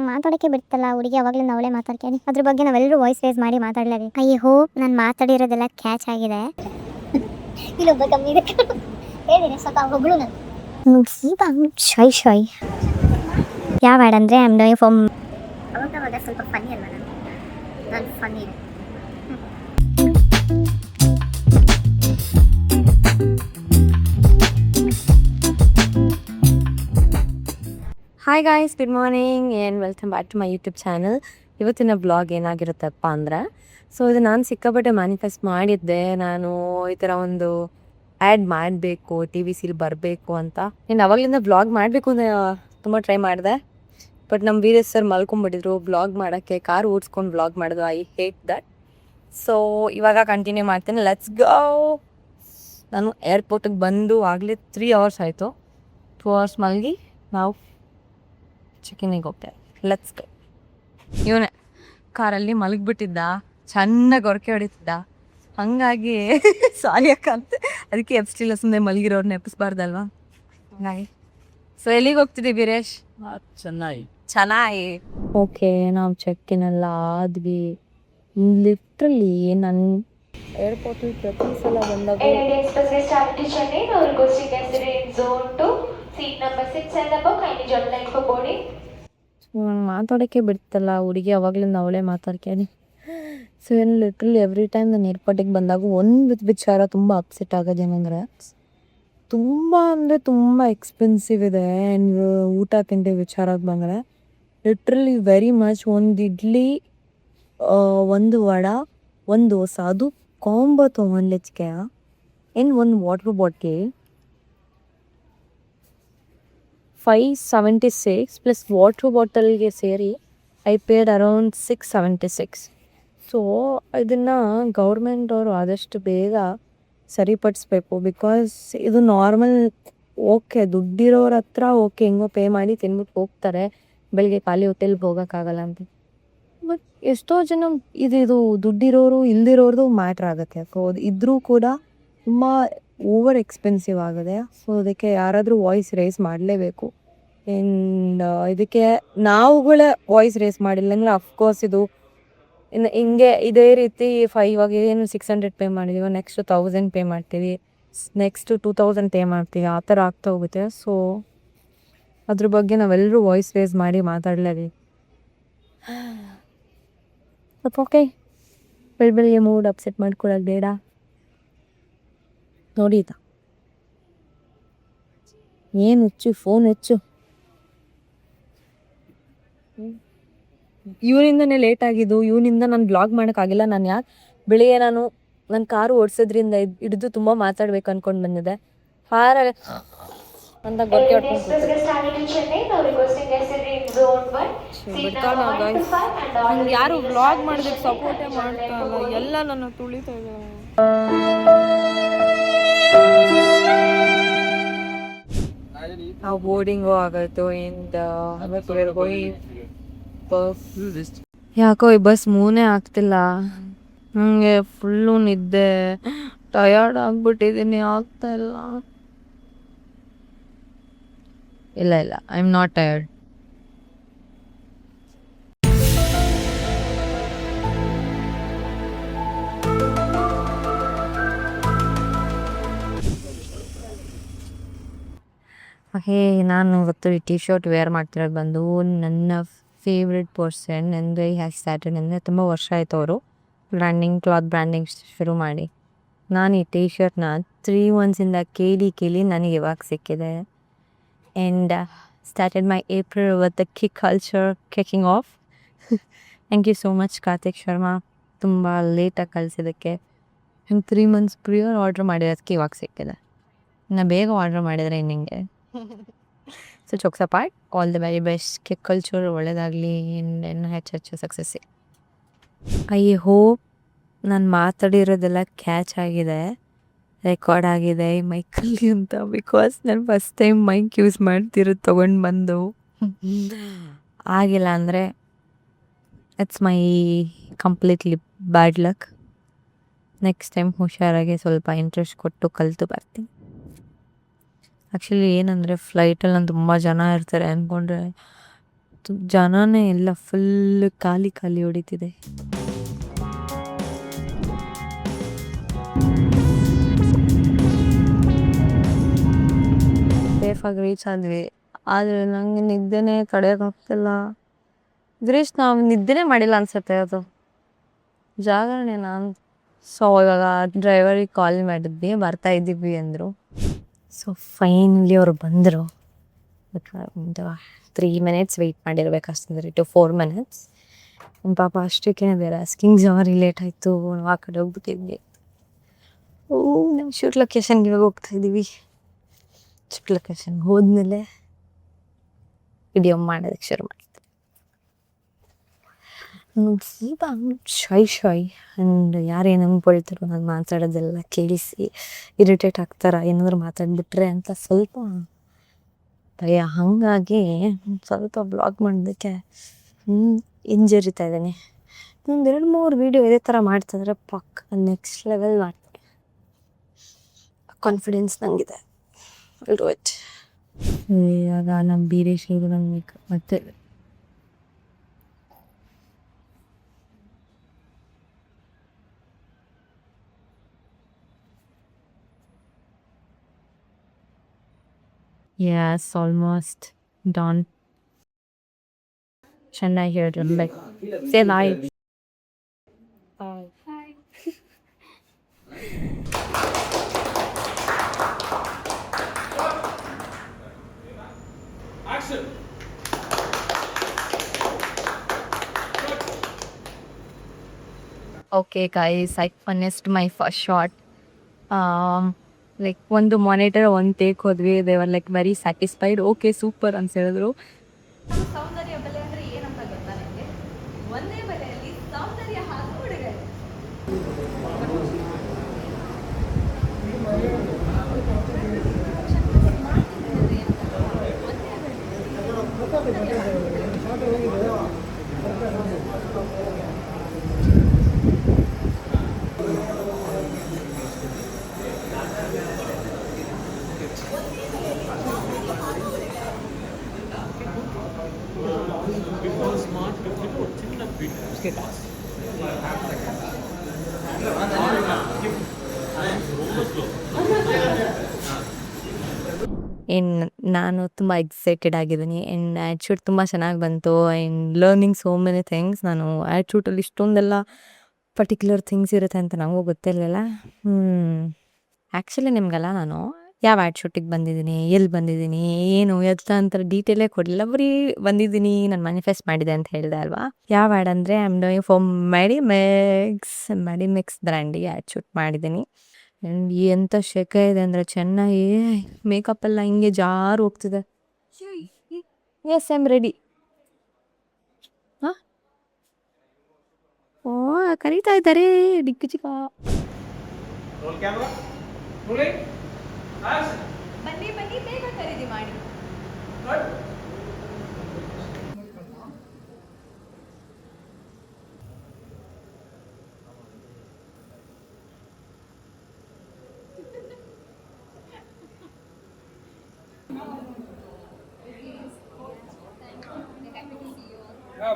ಮಾತಾಡೋಕ್ಕೆ ಬಿಡ್ತಲ್ಲ ಹುಡುಗಿ, ಅವಾಗಲಿಂದ ಅವಳೇ ಮಾತಾಡ್ತೀನಿ. ಅದ್ರ ಬಗ್ಗೆ ನಾವೆಲ್ಲರೂ ವಾಯ್ಸ್ ರೇಸ್ ಮಾಡಿ ಮಾತಾಡಲೇಬೇಕು. ಐ ಹೋಪ್ ನಾನು ಮಾತಾಡಿರೋದೆಲ್ಲ ಕ್ಯಾಚ್ ಆಗಿದೆ. ಇಲ್ಲೊಬ್ಬ ಕಮ್ಮಿ ಇದೆ ಹೇಳಿದೆ ಸ್ವಲ್ಪ ಒಬ್ಳು ನಾನು ಶೈ ಶೈ ಯಾವ ಆ್ಯಡ್ ಅಂದರೆ ಐ ಆಮ್ ಡೂಯಿಂಗ್ ಫಾರ್ ಅವಾಗ ಸ್ವಲ್ಪ ಫನ್ನಿ ಅಲ್ವಾ, ನಾನು ಫನ್ನಿ ಇದೆ. Hi guys, good morning and welcome back to my YouTube channel. ಇವತ್ತಿನ ಬ್ಲಾಗ್ ಏನಾಗಿರುತ್ತಪ್ಪ ಅಂದರೆ, ಇದು ನಾನು ಸಿಕ್ಕಾಪಟ್ಟೆ ಮ್ಯಾನಿಫೆಸ್ಟ್ ಮಾಡಿದ್ದೆ. ನಾನು ಈ ಥರ ಒಂದು ಆ್ಯಡ್ ಮಾಡಬೇಕು, ಟಿ ವಿ ಸಿಲಿ ಬರಬೇಕು ಅಂತ. ನಾನು ಅವಾಗಲಿಂದ ಬ್ಲಾಗ್ ಮಾಡಬೇಕು ಅಂತ ತುಂಬ ಟ್ರೈ ಮಾಡಿದೆ. ಬಟ್ ನಮ್ಮ ವೀರೇಶ್ ಸರ್ ಮಲ್ಕೊಂಡ್ಬಿಟ್ಟಿದ್ರು ಬ್ಲಾಗ್ ಮಾಡೋಕ್ಕೆ. ಕಾರ್ ಓಡಿಸ್ಕೊಂಡು ಬ್ಲಾಗ್ ಮಾಡೋದು, ಐ ಹೇಟ್ ದಟ್. ಸೊ ಇವಾಗ ಕಂಟಿನ್ಯೂ ಮಾಡ್ತೀನಿ, ಲೆಟ್ಸ್ ಗೋ. ನಾನು ಏರ್ಪೋರ್ಟಿಗೆ ಬಂದು ಆಗಲೇ 3 hours ಆಯಿತು. 2 hours ಮಲಗಿ ನಾವು ಚಿಕನಿಗೆ ಹೋಗ್ತೇವೆ. Let's go. ಇವನೇ ಕಾರಲ್ಲಿ ಮಲಗಿಬಿಟ್ಟಿದ್ದ, ಚೆನ್ನಾಗಿ ಗೊರಕೆ ಹೊಡಿತಿದ್ದ. ಹಾಗಾಗಿ ಸಾರಿ ಅಕ್ಕ ಅಂತ, ಅದಕ್ಕೆ ಎಪ್ಸ್ಟಿಲ್ಲ, ಸುಮ್ಮನೆ ಮಲಗಿರೋರ್ನ ಎಪ್ಪಿಸ್ಬಾರ್ದಲ್ವಾ, ಹಾಗಾಗಿ. ಸೊ ಎಲ್ಲಿಗೆ ಹೋಗ್ತಿದ್ದೀವಿ ವೀರೇಶ್? ಚೆನ್ನಾಗಿ ಓಕೆ. ನಾವು ಚೆಕ್ಕಿನ್ ಎಲ್ಲ ಆದ್ವಿ. ಲಿಟ್ರಲಿ ನನ್ನ ಏರ್ಪೋರ್ಟಲ್ಲಿ ಪ್ರತಿ ಸಲ ಬಂದಾಗ ಮಾತಾಡೋಕ್ಕೆ ಬಿಡ್ತಲ್ಲ ಹುಡುಗಿ, ಅವಾಗಲಿಂದ ಅವಳೇ ಮಾತಾಡ್ತೀನಿ. ಸೊ ಏನು ಲಿಟ್ರಲಿ ಎವ್ರಿ ಟೈಮ್ ನಾನು ಏರ್ಪೋರ್ಟಿಗೆ ಬಂದಾಗ ಒಂದು ವಿಚಾರ ತುಂಬ ಅಪ್ಸೆಟ್ ಆಗೋದೇನೆಂದರೆ, ತುಂಬ ಅಂದರೆ ತುಂಬ ಎಕ್ಸ್ಪೆನ್ಸಿವ್ ಇದೆ. ಆ್ಯಂಡ್ ಊಟ ತಿಂಡಿ ವಿಚಾರಕ್ಕೆ ಬಂದರೆ ಲಿಟ್ರಲಿ ವೆರಿ ಮಚ್. ಒಂದು ಇಡ್ಲಿ, ಒಂದು ವಡೆ, ಒಂದು ದೋಸೆ, ಅದು ಕಾಂಬೋ ತೊಗೊಂಡ್ಲಿಕ್ಕೆ ಇನ್ನು ಒಂದು ವಾಟ್ರ್ ಬಾಟ್ಲ್ 576 ಪ್ಲಸ್ ವಾಟ್ರ್ ಬಾಟಲ್ಗೆ ಸೇರಿ ಐ ಪೇಡ್ ಅರೌಂಡ್ 676. ಸೊ ಇದನ್ನು ಗೌರ್ಮೆಂಟ್ ಅವರು ಆದಷ್ಟು ಬೇಗ ಸರಿಪಡಿಸ್ಬೇಕು. ಬಿಕಾಸ್ ಇದು ನಾರ್ಮಲ್, ಓಕೆ ದುಡ್ಡಿರೋರ ಹತ್ರ ಓಕೆ ಹೆಂಗೋ ಪೇ ಮಾಡಿ ತಿನ್ಬಿಟ್ಟು ಹೋಗ್ತಾರೆ, ಬೆಳಿಗ್ಗೆ ಖಾಲಿ ಹೊಟ್ಟೆಲ್ಗೆ ಹೋಗೋಕ್ಕಾಗಲ್ಲ ಅಂತ. ಬಟ್ ಎಷ್ಟೋ ಜನ ಇದು ದುಡ್ಡಿರೋರು ಇಲ್ದಿರೋರ್ದು ಮ್ಯಾಟ್ರ್ ಆಗುತ್ತೆ. ಸೊ ಇದ್ರೂ ಕೂಡ ತುಂಬ ಓವರ್ ಎಕ್ಸ್ಪೆನ್ಸಿವ್ ಆಗಿದೆ. ಸೊ ಅದಕ್ಕೆ ಯಾರಾದರೂ ವಾಯ್ಸ್ ರೇಸ್ ಮಾಡಲೇಬೇಕು. ಆ್ಯಂಡ್ ಇದಕ್ಕೆ ನಾವುಗಳೇ ವಾಯ್ಸ್ ರೇಸ್ ಮಾಡಿಲ್ಲ ಅಂದರೆ ಅಫ್ಕೋರ್ಸ್ ಇದು ಇನ್ನು ಹಿಂಗೆ ಇದೇ ರೀತಿ ಇವಾಗ ಏನು 600 ಪೇ ಮಾಡಿದ್ದೀವಿ, ನೆಕ್ಸ್ಟ್ 1000 ಪೇ ಮಾಡ್ತೀವಿ, ನೆಕ್ಸ್ಟ್ 2000 ಪೇ ಮಾಡ್ತೀವಿ, ಆ ಥರ ಆಗ್ತಾ ಹೋಗುತ್ತೆ. ಸೊ ಅದ್ರ ಬಗ್ಗೆ ನಾವೆಲ್ಲರೂ ವಾಯ್ಸ್ ರೇಸ್ ಮಾಡಿ ಮಾತಾಡಲೇಬೇಕು. ಓಕೆ, ಬೆಳಿಗ್ಗೆ ಮೂಡ್ ಅಪ್ಸೆಟ್ ಮಾಡ್ಕೊಳ್ಳೋದು ಬೇಡ. ನೋಡಿದ ಏನು ಹುಚ್ಚು, ಫೋನ್ ಹೆಚ್ಚು. ಇವನಿಂದನೇ ಲೇಟ್ ಆಗಿದ್ದು, ಇವನಿಂದ ನಾನು ಬ್ಲಾಗ್ ಮಾಡೋಕ್ಕಾಗಿಲ್ಲ. ನಾನು ಯಾಕೆ ಬೆಳಿಗ್ಗೆ ನನ್ನ ಕಾರು ಓಡಿಸೋದ್ರಿಂದ ಹಿಡಿದು ತುಂಬ ಮಾತಾಡ್ಬೇಕು ಅಂದ್ಕೊಂಡು ಬಂದಿದ್ದೆ. ಅಂತ ಗೊತ್ತಿ ಹೊಡ್ಕೊಂಡು ಯಾರು ಬ್ಲಾಗ್ ಮಾಡೋದಕ್ಕೆ ಸಪೋರ್ಟೇ ಮಾಡ್ತಾರಲ್ಲ, ಎಲ್ಲ ನನ್ನ ತುಳಿತಾ ಇದ್ದಾರೆ. ನಾವು ಬೋರ್ಡಿಂಗು ಆಗೋಯ್ತು. ಯಾಕೋ ಈ ಬಸ್ ಮೂನೇ ಆಗ್ತಿಲ್ಲ, ನನಗೆ ಫುಲ್ಲು ನಿದ್ದೆ, ಟಯರ್ಡ್ ಆಗ್ಬಿಟ್ಟಿದ್ದೀನಿ, ಆಗ್ತಾ ಇಲ್ಲ. ಇಲ್ಲ I am not tired. Okay, ನಾನು ಇವತ್ತು ಈ ಟಿ ಶರ್ಟ್ ವೇರ್ ಮಾಡ್ತಿರೋದು ಬಂದು ನನ್ನ ಫೇವ್ರೆಟ್ ಪರ್ಸನ್ ಅಂದರೆ ಹ್ಯಾಶ್ ಸ್ಯಾಟನ್. ಅಂದರೆ ತುಂಬ ವರ್ಷ ಆಯಿತು ಅವರು ಕ್ಲಾತ್ ಬ್ರ್ಯಾಂಡಿಂಗ್ ಶುರು ಮಾಡಿ. ನಾನು ಈ ಟಿ ಶರ್ಟ್ನ 3 months ಕೇಳಿ ನನಗೆ ಇವಾಗ ಸಿಕ್ಕಿದೆ. And started my April with the kick culture kicking off. Thank you so much Karthik Sharma, ತುಂಬ ಲೇಟಾಗಿ ಕಳಿಸಿದ್ದಕ್ಕೆ. 3 months ಪ್ರಿಯರ್ ಆರ್ಡ್ರ್ ಮಾಡಿರೋದಕ್ಕೆ ಇವಾಗ ಸಿಕ್ಕಿದೆ. ಇನ್ನು ಬೇಗ ಆರ್ಡ್ರ್ ಮಾಡಿದರೆ ನಿಮಗೆ. So jokes apart, all the very best. Kick culture ಒಳ್ಳೆಯದಾಗಲಿ, ಇನ್ನು ಹೆಚ್ಚು ಸಕ್ಸಸ್ಸಿ. ಐ ಹೋಪ್ ನಾನು ಮಾತಾಡಿರೋದೆಲ್ಲ ಕ್ಯಾಚ್ ಆಗಿದೆ, ರೆಕಾರ್ಡ್ ಆಗಿದೆ ಈ ಮೈಕಲ್ಲಿ ಅಂತ. ಬಿಕಾಸ್ ನಾನು ಫಸ್ಟ್ ಟೈಮ್ ಮೈಕ್ ಯೂಸ್ ಮಾಡ್ತಿರೋದು ತೊಗೊಂಡು ಬಂದು ಆಗಿಲ್ಲ ಅಂದರೆ it's my completely bad luck. Next time ಹುಷಾರಾಗಿ ಸ್ವಲ್ಪ ಇಂಟ್ರೆಸ್ಟ್ ಕೊಟ್ಟು ಕಲಿತು ಬರ್ತೀನಿ. ಆ್ಯಕ್ಚುಲಿ ಏನಂದರೆ ಫ್ಲೈಟಲ್ಲಿ ನಾನು ತುಂಬ ಜನ ಇರ್ತಾರೆ ಅಂದ್ಕೊಂಡ್ರೆ ಜನನೇ ಎಲ್ಲ ಫುಲ್ ಖಾಲಿ ಖಾಲಿ ಹೊಡಿತಿದೆ. ಸೇಫಾಗಿ ರೀಚ್ ಆದ್ವಿ, ಆದರೆ ನಂಗೆ ನಿದ್ದೆನೇ ತಡೆಯೋಕ್ಕಾಗ್ತಿಲ್ಲ. ಗಿರೀಶ್ ನಾವು ನಿದ್ದೆನೇ ಮಾಡಿಲ್ಲ ಅನ್ಸುತ್ತೆ, ಅದು ಜಾಗರಣೆ ನಾನು. ಸೊ ಇವಾಗ ಡ್ರೈವರಿಗೆ ಕಾಲ್ ಮಾಡಿದ್ವಿ, ಬರ್ತಾ ಇದ್ದೀವಿ ಅಂದರು. ಸೊ ಫೈನಲಿ ಅವ್ರು ಬಂದರು. ಒಂದು 3 minutes ವೆಯ್ಟ್ ಮಾಡಿರ್ಬೇಕಂದ್ರೆ to 4 minutes. ನಮ್ಮ ಪಾಪ ಅಷ್ಟಕ್ಕೆ ಬೇರೆ ಆಸ್ಕಿಂಗ್ ಸಾರಿ ಲೇಟ್ ಆಯಿತು, ನಾವು ಆ ಕಡೆ ಹೋಗ್ಬಿಟ್ಟಿದ್ವಿ. ನಾವು ಶೂಟ್ ಲೊಕೇಶನ್ಗೆ ಇವಾಗ ಹೋಗ್ತಾ ಇದ್ದೀವಿ. ಶೂಟ್ ಲೊಕೇಶನ್ಗೆ ಹೋದ್ಮೇಲೆ ವಿಡಿಯೋ ಮಾಡೋದಕ್ಕೆ ಶುರು ಮಾಡ್ತೀವಿ. ಸ್ವಲ್ಪ ಶಾಯ್ ಆ್ಯಂಡ್ ಯಾರೇನು ಅಂದ್ಕೊಳ್ತಾರೋ ನಾನು ಮಾತಾಡೋದೆಲ್ಲ ಕೇಳಿಸಿ ಇರಿಟೇಟ್ ಆಗ್ತಾರ ಏನಾದರೂ ಮಾತಾಡ್ಬಿಟ್ರೆ ಅಂತ ಸ್ವಲ್ಪ ಭಯ. ಹಾಗಾಗಿ ಸ್ವಲ್ಪ ಬ್ಲಾಗ್ ಮಾಡೋದಕ್ಕೆ ಹಿಂಜರಿತಾ ಇದ್ದೀನಿ. ಒಂದು 2-3 ವೀಡಿಯೋ ಇದೇ ಥರ ಮಾಡ್ತಿದ್ರೆ ಪಕ್ಕ ನೆಕ್ಸ್ಟ್ ಲೆವೆಲ್ ಮಾಡ್ತೀನಿ. ಕಾನ್ಫಿಡೆನ್ಸ್ ನನಗಿದೆ. Will do it. ಇವಾಗ ನಮ್ಮ ಬೀರೇಶ್ ನಮಗೆ ಮತ್ತೆ yes, almost done. Chennai here to like say live. Hi. Action. Okay guys, I finished my first shot. Like ಒಂದು ಮಾನಿಟರ್ ಒಂದು ಟೇಕ್ ಹೋದ್ವಿ. They were like very satisfied. Okay super ಅಂತ ಹೇಳಿದ್ರು. ಸೌಂದರ್ಯ ಬೆಲೆ ಅಂದ್ರೆ ಏನಂತ ಗೊತ್ತಾ ನನಗೆ? ಒಂದೇ ಬೆಲೆಯಲ್ಲಿ ಸೌಂದರ್ಯ ಹಾಗೂ ಉಡುಗೊರೆ. ನಾನು ತುಂಬ ಎಕ್ಸೈಟೆಡ್ ಆಗಿದ್ದೀನಿ. ಆ್ಯಂಡ್ ಆ್ಯಟಿಟ್ಯೂಡ್ ತುಂಬ ಚೆನ್ನಾಗಿ ಬಂತು. And learning so many things. ನಾನು ಆ್ಯಟಿಟ್ಯೂಡಲ್ಲಿ ಇಷ್ಟೊಂದೆಲ್ಲ ಪರ್ಟಿಕ್ಯುಲರ್ ಥಿಂಗ್ಸ್ ಇರುತ್ತೆ ಅಂತ ನನಗೂ ಗೊತ್ತಿರಲಿಲ್ಲ. ಆ್ಯಕ್ಚುಲಿ ನಿಮಗೆಲ್ಲ ನಾನು ಯಾವ ಆ್ಯಟಿಟ್ಯೂಟಿಗೆ ಬಂದಿದ್ದೀನಿ, ಎಲ್ಲಿ ಬಂದಿದ್ದೀನಿ, ಏನು ಎತ್ತ ಅಂತ ಡೀಟೇಲೇ ಕೊಡಲಿಲ್ಲ. ಬರೀ ಬಂದಿದ್ದೀನಿ, ನಾನು ಮ್ಯಾನಿಫೆಸ್ಟ್ ಮಾಡಿದೆ ಅಂತ ಹೇಳಿದೆ ಅಲ್ವಾ. ಯಾವ ಆ್ಯಡ್ ಅಂದರೆ I am doing for Medimix ಬ್ರ್ಯಾಂಡಿಗೆ ಆ್ಯಡ್ ಶೂಟ್ ಮಾಡಿದ್ದೀನಿ. ಆ್ಯಂಡ್ ಎಂಥ ಶೆಕೆ ಇದೆ ಅಂದರೆ ಚೆನ್ನಾಗಿ ಮೇಕಪ್ ಎಲ್ಲ ಹಿಂಗೆ ಜಾರು ಹೋಗ್ತಿದೆ. Yes I am ready. ಹಾಂ ಓ ಕರೀತಾ ಇದ್ದಾರೆ ಡಿಕ್ಕು ಚಿಕ್ಕ. Roll camera. Rolling. Action. ಬನ್ನಿ ಬನ್ನಿ ಬೇಗ ಖರೀದಿ ಮಾಡಿ. Cut.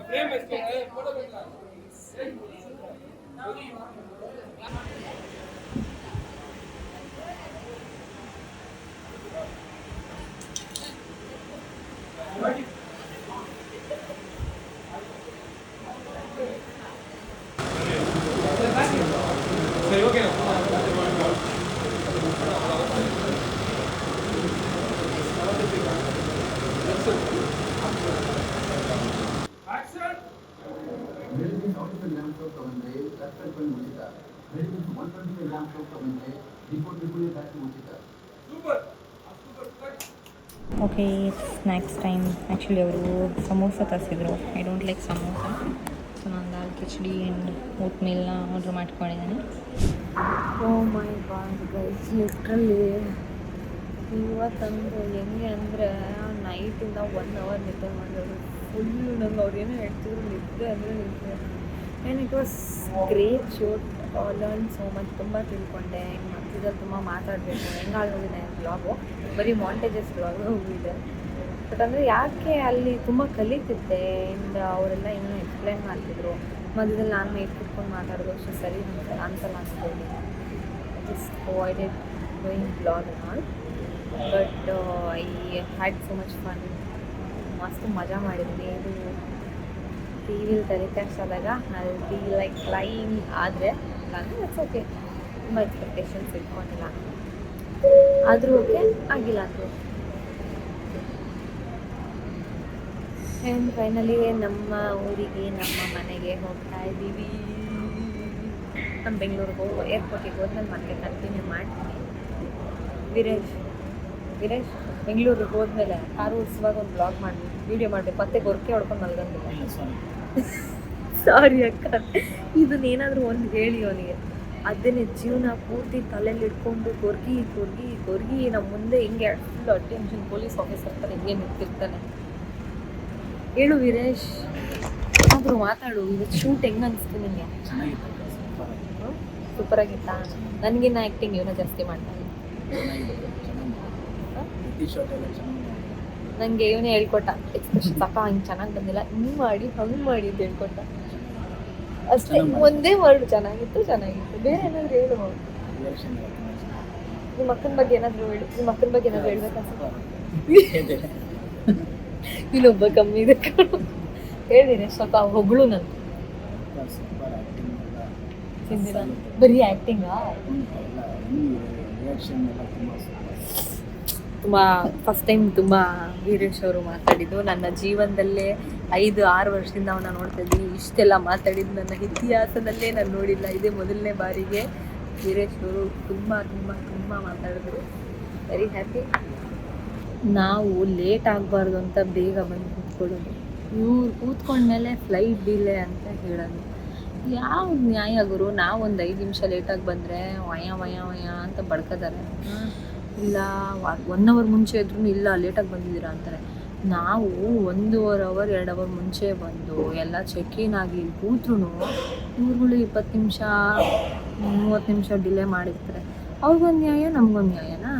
Frame इसके फोटो बैठा. सही हो गया. Action. Medicine 45 grams of ತಗೊಂಡ್ರೆ ಕಷ್ಟಪಟ್ಟು ಉಚಿತ. ಮೆಡಿಸಿನ್ 125 grams of ತಗೊಂಡ್ರೆ ರಿಪೋರ್ಟ್ ಜಾಸ್ತಿ ಉಚಿತ. Super. Super. Cut. Okay snacks time. Actually ಅವರು ಸಮೋಸ ತರಿಸಿದ್ರು. I don't like samosa. So ನಾನು ದಾಲ್ ಕಿಚಡಿ ಆ್ಯಂಡ್ ಓಟ್ ಮೀಲ್ನ ಆರ್ಡ್ರ್ ಮಾಡ್ಕೊಂಡಿದ್ದೀನಿ. Oh my god guys, literally ಇವತ್ತಂದು ಹೆಂಗೆ ಅಂದರೆ ನೈಟಿಂದ 1 hour ನಿದ್ದೆ ಮಾಡೋದು. ಫುಲ್ಲು ನಂಗೆ ಅವ್ರು ಏನೋ ಹೇಳ್ತಿದ್ರು, ನಿದ್ದೆ ಅಂದರೆ ನಿದ್ದೆ. And it was great shoot. Learn so much. ತುಂಬ ತಿಳ್ಕೊಂಡೆ. ಹೆಂಗೆ ಮಧ್ಯದಲ್ಲಿ ತುಂಬ ಮಾತಾಡಬೇಕು. ಹೆಂಗೆ ಆಗೋಗಿದೆ ಬ್ಲಾಗು, ಬರೀ ಮಾಂಟೇಜಸ್ ಬ್ಲಾಗು ಹೋಗಿದೆ. ಬಟ್ ಅಂದರೆ ಯಾಕೆ ಅಲ್ಲಿ ತುಂಬ ಕಲಿತಿದ್ದೆ ಆ್ಯಂಡ್ ಅವರೆಲ್ಲ ಏನೋ ಎಕ್ಸ್ಪ್ಲೈನ್ ಮಾಡ್ತಿದ್ರು. ಮಧ್ಯದಲ್ಲಿ ನಾನು ಮೇಟ್ ಕುತ್ಕೊಂಡು ಮಾತಾಡೋದು ಅಷ್ಟು ಸರಿ ಅನ್ಸಲ್ಲ ಅನ್ಸ್ಬೋದು. Just avoided doing blog and all. But I had so much fun. ಮಸ್ತ್ ಮಜಾ ಮಾಡಿದ್ದೀನಿ. ಇದು ಟಿ ವಿಲಿ ಟೆಲಿಕಾಸ್ಟ್ ಆದಾಗ ಅಲ್ಲಿ ಬಿ ಲೈಕ್ ಫ್ಲೈಯಿಂಗ್ ಆದರೆ ಅಂದರೆ ಇಟ್ಸ್ ಓಕೆ. ತುಂಬ ಎಕ್ಸ್ಪೆಕ್ಟೇಷನ್ಸ್ ಇಟ್ಕೊಂಡಿಲ್ಲ, ಆದರೂ ಓಕೆ, ಆಗಿಲ್ಲ ಅಂದರು. ಆ್ಯಂಡ್ ಫೈನಲಿ ನಮ್ಮ ಊರಿಗೆ, ನಮ್ಮ ಮನೆಗೆ ಹೋಗ್ತಾ ಇದ್ದೀವಿ. ನಮ್ಮ ಬೆಂಗಳೂರಿಗೆ ಏರ್ಪೋರ್ಟಿಗೆ ಹೋದ್ಮೇಲೆ ಮತ್ತೆ ಕಂಟಿನ್ಯೂ ಮಾಡ್ತೀನಿ. ವೀರೇಶ್ ಬೆಂಗಳೂರಿಗೆ ಹೋದ್ಮೇಲೆ ಕಾರು ಓಡಿಸುವಾಗ ಒಂದು ಬ್ಲಾಗ್ ಮಾಡಬೇಕು, ವೀಡಿಯೋ ಮಾಡಬೇಕು, ಮತ್ತೆ ಗೊರಕೆ ಹೊಡ್ಕೊಂಡು ಮಲ್ಗಂದಿಲ್ಲ. ಸಾರಿ ಅಕ್ಕ, ಇದನ್ನೇನಾದರೂ ಒಂದು ಹೇಳಿ ಅವನಿಗೆ. ಅದನ್ನೇ ಜೀವನ ಪೂರ್ತಿ ತಲೆಯಲ್ಲಿ ಇಟ್ಕೊಂಡು ಗೊರ್ಗಿ ನಮ್ಮ ಮುಂದೆ ಹಿಂಗೆ ಫುಲ್ ಅಟೆನ್ಷನ್ ಪೊಲೀಸ್ ಆಫೀಸರ್ ಥರ ಹಿಂಗೆ ನಿಂತಿರ್ತಾನೆ. ಹೇಳು ವೀರೇಶ್, ಏನಾದರೂ ಮಾತಾಡು. ಇವತ್ತು ಶೂಟ್ ಹೆಂಗೆ ಅನಿಸ್ತು ನಿಮಗೆ? ಸೂಪರಾಗಿತ್ತಾ? ನನಗಿನ್ನ ಆ್ಯಕ್ಟಿಂಗ್ ಇವನ್ನ ಜಾಸ್ತಿ ಮಾಡ್ತಾನೆ. ನನಗೆ ಇವನೇ ಹೇಳ್ಕೊಟ್ಟ ಎಕ್ಸ್ಪ್ರೆಷನ್. ಸಾಕ ಹಿಂಗೆ ಚೆನ್ನಾಗಿ ಬಂದಿಲ್ಲ, ಹಿಂಗೆ ಮಾಡಿ ಹಂಗೆ ಮಾಡಿ ಅಂತ ಹೇಳ್ಕೊಟ್ಟ ಅಷ್ಟೇ. ಒಂದೇ ವರ್ಡ್ ಚೆನ್ನಾಗಿತ್ತು. ಬೇರೆ ಏನಾದರೂ ಹೇಳು. ನಿಮ್ಮ ಅಕ್ಕನ ಬಗ್ಗೆ ಏನಾದರೂ ಹೇಳ್ಬೇಕನ್ಸುತ್ತೆ. ಇನ್ನೊಬ್ಬ ಕಮ್ಮಿ ಇದೆ ಹೇಳಿದ್ರೆ ಸ್ವಲ್ಪ ಹೊಗಳು. ನಾನು ಬರೀ ಆ್ಯಕ್ಟಿಂಗಾ? ತುಂಬ ಫಸ್ಟ್ ಟೈಮ್ ತುಂಬ ವೀರೇಶ್ ಅವರು ಮಾತಾಡಿದ್ದು. ನನ್ನ ಜೀವನದಲ್ಲೇ 5-6 ವರ್ಷದಿಂದ ಅವನ್ನ ನೋಡ್ತಾ ಇದ್ದೀನಿ. ಇಷ್ಟೆಲ್ಲ ಮಾತಾಡಿದ್ದು ನನ್ನ ಇತಿಹಾಸದಲ್ಲೇ ನಾನು ನೋಡಿಲ್ಲ. ಇದೇ ಮೊದಲನೇ ಬಾರಿಗೆ ವೀರೇಶ್ ಅವರು ತುಂಬ ಮಾತಾಡಿದ್ರು. Very happy. ನಾವು ಲೇಟ್ ಆಗಬಾರ್ದು ಅಂತ ಬೇಗ ಬಂದು ಕೂತ್ಕೊಳ್ಳೋದು. ಇವ್ರು ಕೂತ್ಕೊಂಡ್ಮೇಲೆ ಫ್ಲೈಟ್ ಡಿಲೇ ಅಂತ ಹೇಳೋದು. ಯಾವ ನ್ಯಾಯ ಗುರು? ನಾವು ಒಂದು 5 ನಿಮಿಷ ಲೇಟಾಗಿ ಬಂದರೆ ವಯ ಅಂತ ಬಡ್ಕೋತಾರೆ. ಇಲ್ಲ 1 ಅವರ್ ಮುಂಚೆ ಇದ್ರೂ ಇಲ್ಲ ಲೇಟಾಗಿ ಬಂದಿದ್ದೀರಾ ಅಂತಾರೆ. ನಾವು 1.5 ಅವರ್ 2 ಅವರ್ ಮುಂಚೆ ಬಂದು ಎಲ್ಲ ಚೆಕ್-ಇನ್ ಆಗಿ ಕೂತ್ರು ಇವ್ರುಗಳು 20 ನಿಮಿಷ 30 ನಿಮಿಷ ಡಿಲೇ ಮಾಡಿರ್ತಾರೆ. ಅವ್ರಿಗೊಂದು ನ್ಯಾಯ, ನಮಗೊಂದು ನ್ಯಾಯನಾ?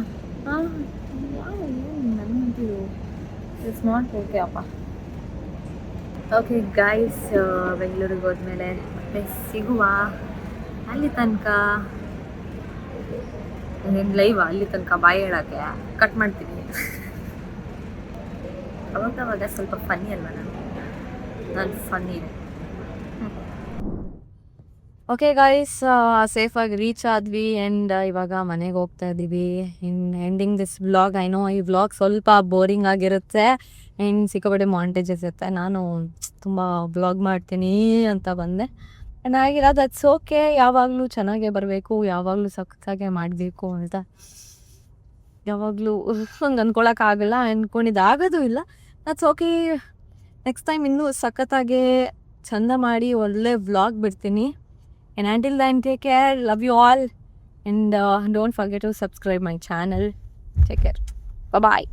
ನನಗಂತೂ ಇಟ್ಸ್ ನಾಟ್ ಓಕೆ ಅಪ್ಪ. ಓಕೆ ಗೈಸ್, ಬೆಂಗಳೂರಿಗೆ ಹೋದ್ಮೇಲೆ ಮತ್ತೆ ಸಿಗುವ. ಅಲ್ಲಿ ತನಕ ಲೈವ್, ಅಲ್ಲಿ ತನಕ ಬಾಯ್ ಹೇಳೋಕ್ಕೆ ಕಟ್ ಮಾಡ್ತೀನಿ. ಅವಾಗ ಸ್ವಲ್ಪ ಫನ್ನಿ ಅಲ್ವಾ? ನಾನು ಫನ್ನಿ ಇದೆ. ಓಕೆ ಗೈಸ್, ಸೇಫಾಗಿ ರೀಚ್ ಆದ್ವಿ ಆ್ಯಂಡ್ ಇವಾಗ ಮನೆಗೆ ಹೋಗ್ತಾ ಇದ್ದೀವಿ. ಇನ್ ending this vlog. I know ಈ ವ್ಲಾಗ್ ಸ್ವಲ್ಪ ಬೋರಿಂಗ್ ಆಗಿರುತ್ತೆ ಆ್ಯಂಡ್ ಸಿಕ್ಕಾಪಟ್ಟೆ ಮಾಂಟೇಜಸ್ ಇರುತ್ತೆ. ನಾನು ತುಂಬ ವ್ಲಾಗ್ ಮಾಡ್ತೀನಿ ಅಂತ ಬಂದೆ ಆ್ಯಂಡ್ ಆಗಿಲ್ಲ. That's okay. ಯಾವಾಗಲೂ ಚೆನ್ನಾಗೇ ಬರಬೇಕು, ಯಾವಾಗಲೂ ಸಖತ್ತಾಗೆ ಮಾಡಬೇಕು ಅಂತ ಯಾವಾಗಲೂ ಹಂಗೆ ಅಂದ್ಕೊಳಕ್ಕಾಗಲ್ಲ, ಅಂದ್ಕೊಂಡಿದ್ದಾಗೋದು ಇಲ್ಲ. That's okay. ನೆಕ್ಸ್ಟ್ ಟೈಮ್ ಇನ್ನೂ ಸಖತ್ತಾಗೆ ಚಂದ ಮಾಡಿ ಒಳ್ಳೆ ವ್ಲಾಗ್ ಬಿಡ್ತೀನಿ. And until then, take care. Love you all. And don't forget to subscribe my channel. Take care. Bye-bye.